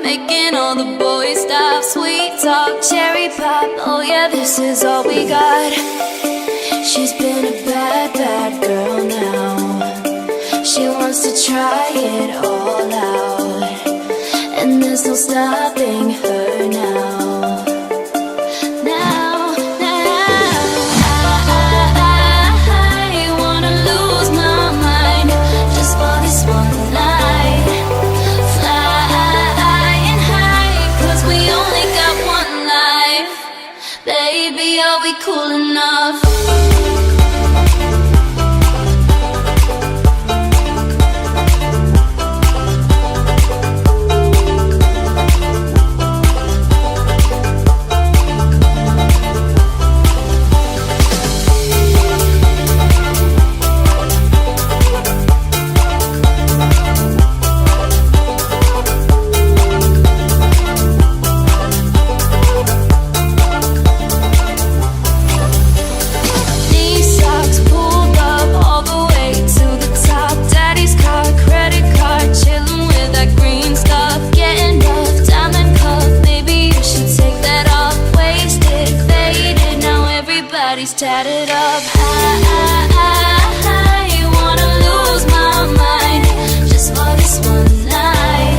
making all the boys stop. Sweet talk, cherry pop, oh yeah, this is all we got. She's been a bad, bad girl now. She wants to try it all out, and there's no stopping her now. Baby, are we cool enough? Tatted up, I wanna lose my mind just for this one night.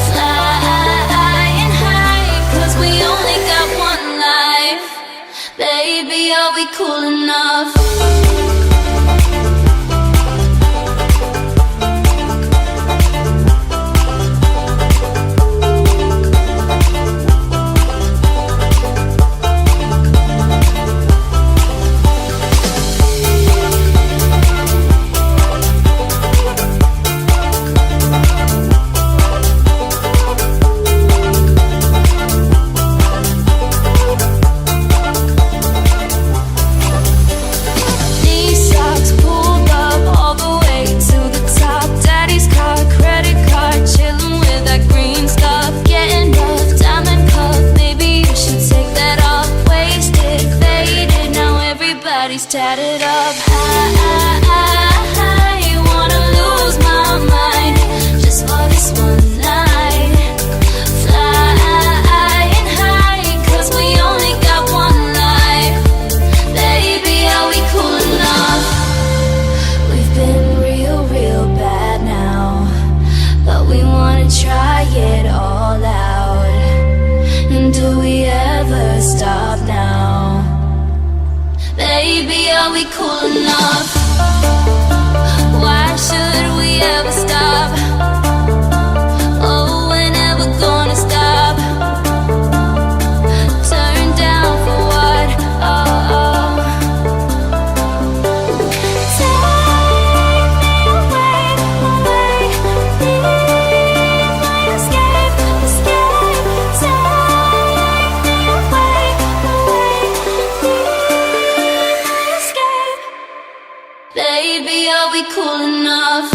Flying high, 'cause we only got one life. Baby, are we cool enough? Tatted up, I wanna lose my mind just for this one night. Flying high, 'cause we only got one life. Baby, are we cool enough? We've been real, real bad now, but we wanna try it all out. And do we ever stop now? Baby, are we cool enough? Why should we ever stop? Oh, we're never gonna stop. Turn down for what? Oh. Take me away, away. Leave my escape, escape. Take me away, away. Baby, are we cool enough?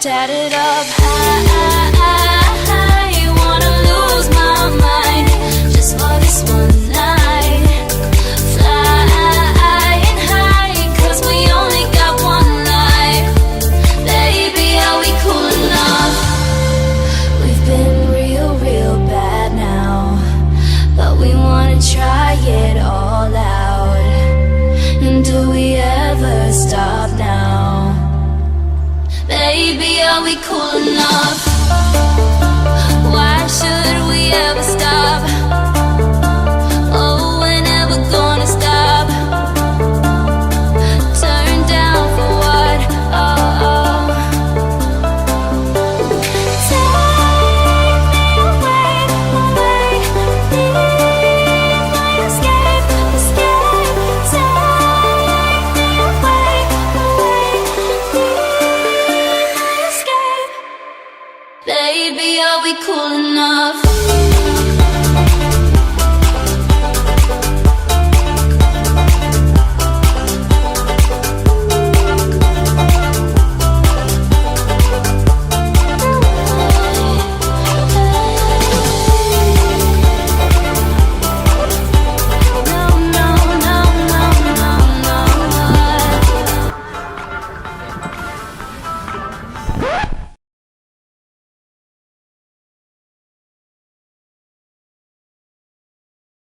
Tatted up.